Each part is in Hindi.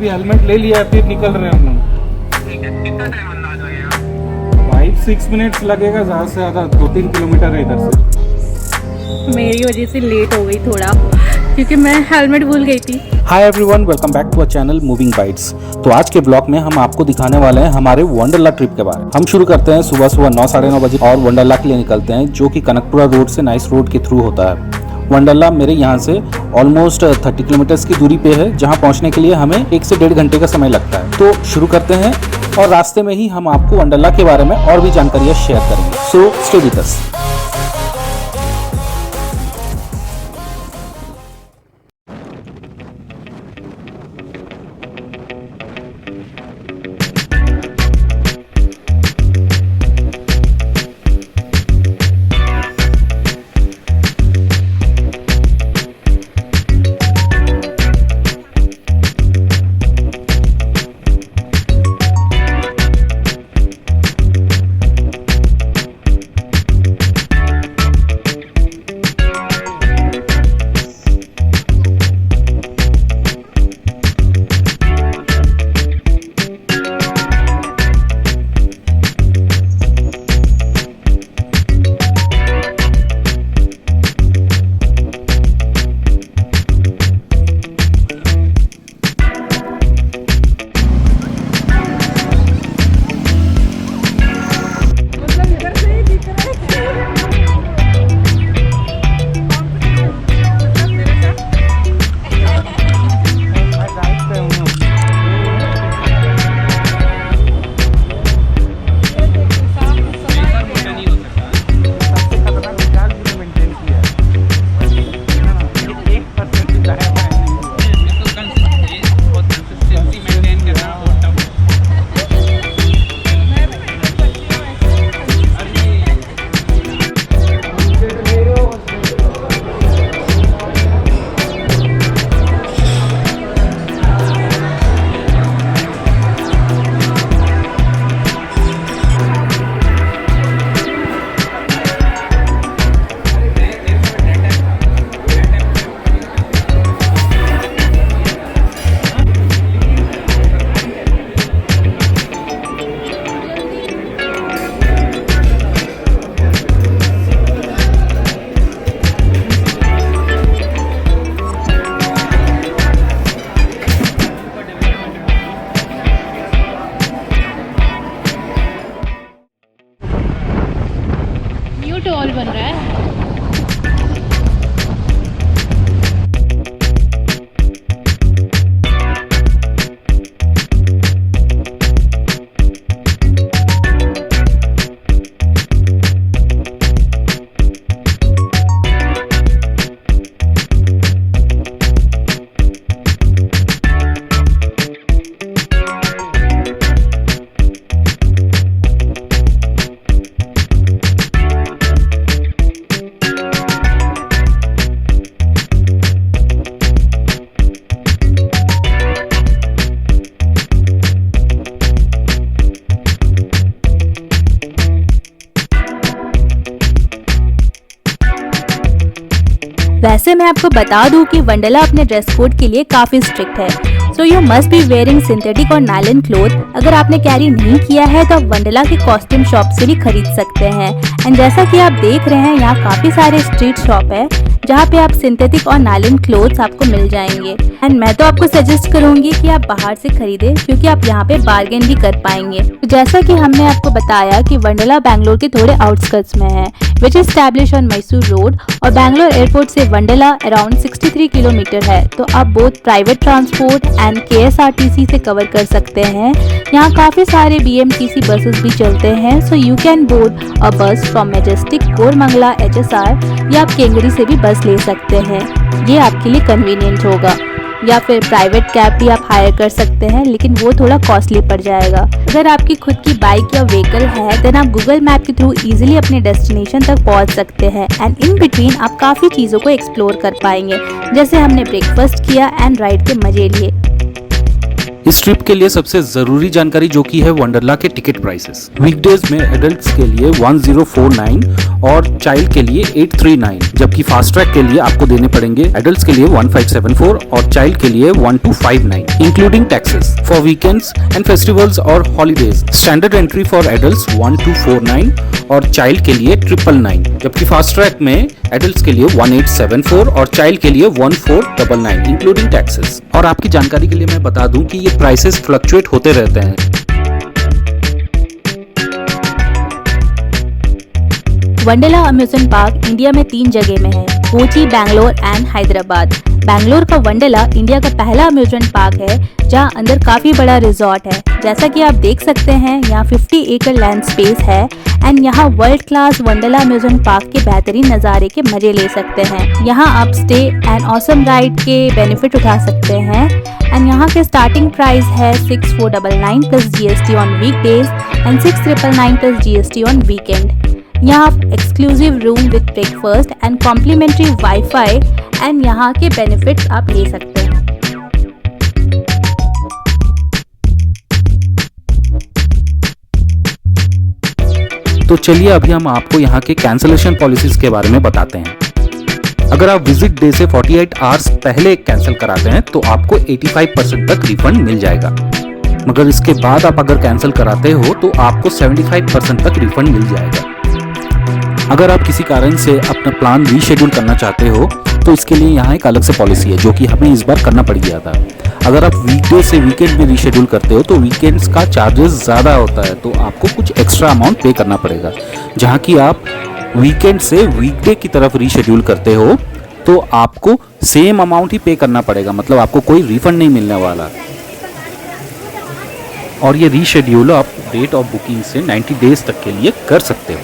अभी हेलमेट ले लिया फिर निकल रहे हैं हम लोग। ठीक है, कितना टाइम अंदाज लगेगा? 5-6 मिनट्स लगेगा ज़्यादा से ज़्यादा, 2-3 किलोमीटर है इधर से। मेरी वजह से लेट हो गई थोड़ा, क्योंकि मैं हेलमेट भूल गई थी। Hi everyone, welcome back to our channel Moving Bytes. तो आज के ब्लॉग में हम आपको दिखाने वाले हैं हमारे वंडरला ट्रिप के बारे में। हम शुरू करते हैं सुबह 9-9:30 बजे और वंडरला के लिए निकलते हैं, जो कि कनकपुरा रोड से नाइस रोड के थ्रू होता है। वंडरला मेरे यहाँ से ऑलमोस्ट 30 किलोमीटर्स की दूरी पे है, जहाँ पहुँचने के लिए हमें 1 से 1.5 घंटे का समय लगता है। तो शुरू करते हैं और रास्ते में ही हम आपको वंडरला के बारे में और भी जानकारियाँ शेयर करेंगे। So stay with us. New toll बन रहा है। वैसे मैं आपको बता दूं कि वंडरला अपने ड्रेस कोड के लिए काफी स्ट्रिक्ट है, so you must be wearing synthetic और नायलॉन क्लोथ। अगर आपने कैरी नहीं किया है तो आप वंडरला के कॉस्ट्यूम शॉप से भी खरीद सकते हैं। एंड जैसा कि आप देख रहे हैं, यहाँ काफी सारे स्ट्रीट शॉप है जहाँ पे आप सिंथेटिक और नायलॉन क्लोथ्स आपको मिल जाएंगे। एंड मैं तो आपको सजेस्ट करूंगी कि आप बाहर से खरीदें, क्योंकि आप यहाँ पे बार्गेन भी कर पाएंगे। तो जैसा कि हमने आपको बताया कि वंडरला बैंगलोर के थोड़े आउटस्कर्ट्स में है, which is establish on Mysore road, और बैंगलोर एयरपोर्ट से वंडरला अराउंड 63 किलोमीटर है। तो आप both private transport and KSRTC से कवर कर सकते हैं। यहाँ काफी सारे BMTC बसेस भी चलते हैं, सो यू कैन बोर्ड अ बस फ्रॉम मैजेस्टिक, कोरमंगला, HSR, या आप केंगरी से भी बस ले सकते हैं। ये आपके लिए कन्वीनियंट होगा। या फिर प्राइवेट कैब भी आप हायर कर सकते हैं, लेकिन वो थोड़ा कॉस्टली पड़ जाएगा। अगर आपकी खुद की बाइक या व्हीकल है देन आप गूगल मैप के थ्रू इजीली अपने डेस्टिनेशन तक पहुंच सकते हैं। एंड इन बिटवीन आप काफ़ी चीज़ों को एक्सप्लोर कर पाएंगे, जैसे हमने ब्रेकफास्ट किया एंड राइड के मजे लिए। इस ट्रिप के लिए सबसे जरूरी जानकारी जो कि है वंडरला के टिकट प्राइसेस। वीकडेज में एडल्ट्स के लिए 1049 और चाइल्ड के लिए 839, जबकि फास्ट ट्रैक के लिए आपको देने पड़ेंगे एडल्ट्स के लिए 1574 और चाइल्ड के लिए 1259 including taxes. For weekends and festivals और holidays standard entry for adults 1249 और चाइल्ड के लिए 999, जबकि फास्ट ट्रैक में एडल्ट्स के लिए 1874 और चाइल्ड के लिए 1499 इंक्लूडिंग टैक्सेस। और आपकी जानकारी के लिए मैं बता दूं कि ये प्राइसेस फ्लक्चुएट होते रहते हैं। वंडरला अम्यूजमेंट पार्क इंडिया में 3 जगह में है, कोची, बैंगलोर एंड हैदराबाद। बैंगलोर का वंडरला इंडिया का पहला अम्यूजमेंट पार्क है जहां अंदर काफी बड़ा रिजॉर्ट है। जैसा कि आप देख सकते हैं यहाँ 50 एकड़ लैंड स्पेस है एंड यहाँ world class Wonderla amusement park के बेहतरीन नज़ारे के मजे ले सकते हैं। यहाँ आप स्टे एंड ऑसम राइड के बेनिफिट उठा सकते हैं एंड यहाँ के स्टार्टिंग प्राइस है 6499 plus GST on weekdays and 6399 plus GST on weekend. यहाँ आप exclusive room with breakfast and complimentary wifi and यहाँ के बेनिफिट्स आप ले सकते हैं। तो चलिए अभी हम आपको यहाँ के कैंसलेशन पॉलिसीज के बारे में बताते हैं। अगर आप विजिट डे से 48 आवर्स पहले कैंसिल कराते हैं तो आपको 85% तक रिफंड मिल जाएगा, मगर इसके बाद आप अगर कैंसिल कराते हो तो आपको 75% तक रिफंड मिल जाएगा। अगर आप किसी कारण से अपना प्लान रीशेड्यूल करना चाहते हो तो इसके लिए यहाँ एक अलग से पॉलिसी है जो कि हमें इस बार करना पड़ गया था। अगर आप वीकडे से वीकेंड में रीशेड्यूल करते हो तो वीकेंड्स का चार्जेस ज़्यादा होता है, तो आपको कुछ एक्स्ट्रा अमाउंट पे करना पड़ेगा। जहाँ कि आप वीकेंड से वीकडे की तरफ रीशेड्यूल करते हो तो आपको सेम अमाउंट ही पे करना पड़ेगा, मतलब आपको कोई रिफंड नहीं मिलने वाला। और ये रीशेड्यूल आप डेट ऑफ बुकिंग से 90 डेज तक के लिए कर सकते हो।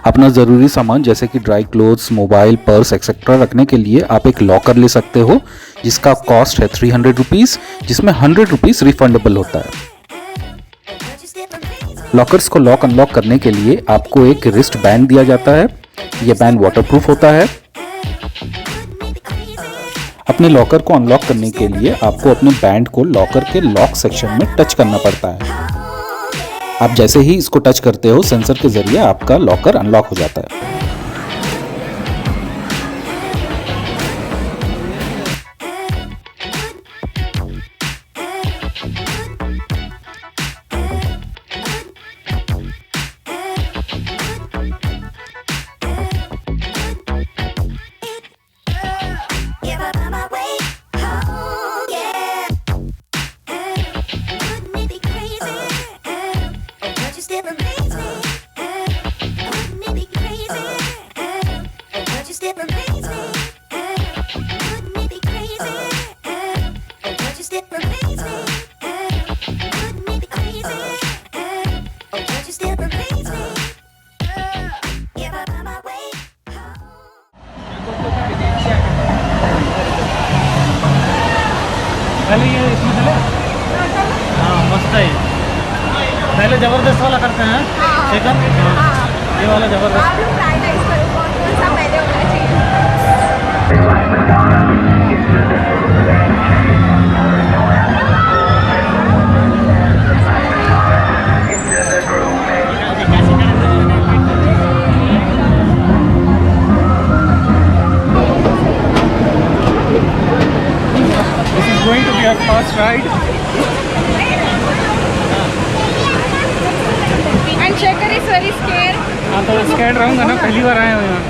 अपना ज़रूरी सामान जैसे कि dry clothes, mobile, purse etcetera रखने के लिए आप एक लॉकर ले सकते हो जिसका कॉस्ट है 300 रुपीज़, जिसमें 100 रुपीज़ रिफंडेबल होता है। लॉकर्स को लॉक अनलॉक करने के लिए आपको एक रिस्ट बैंड दिया जाता है। यह बैंड वाटरप्रूफ होता है। अपने लॉकर को अनलॉक करने के लिए आपको अपने बैंड को लॉकर के लॉक सेक्शन में टच करना पड़ता है। आप जैसे ही इसको टच करते हो सेंसर के जरिए आपका लॉकर अनलॉक हो जाता है। पहले ये इसमें चले, हाँ मस्त है। पहले ज़बरदस्त वाला करते हैं, चिकन, ये वाला ज़बरदस्त। Going to be a fast ride. And Shekhar is very scared. हाँ तो स्कैड रहूँगा ना, पहली बार आया हूँ यहाँ।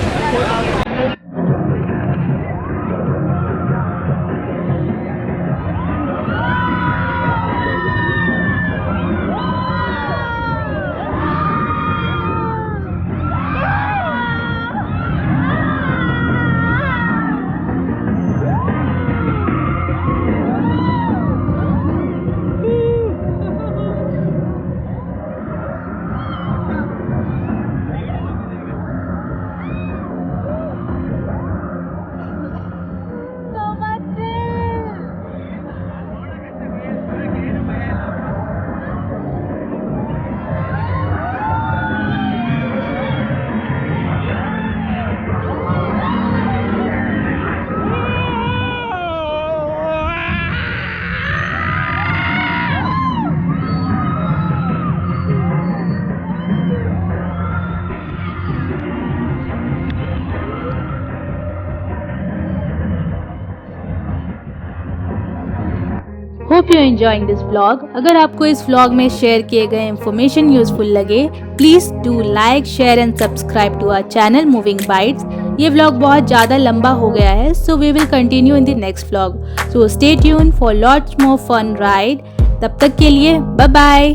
Hope you enjoying this vlog. अगर आपको इस व्लॉग में शेयर किए गए इन्फॉर्मेशन यूजफुल लगे, please do like, share and subscribe to our channel Moving Bytes. ये व्लॉग बहुत ज़्यादा लंबा हो गया है, so we will continue in the next vlog. So stay tune for lots more fun ride. तब तक के लिए बाय बाय।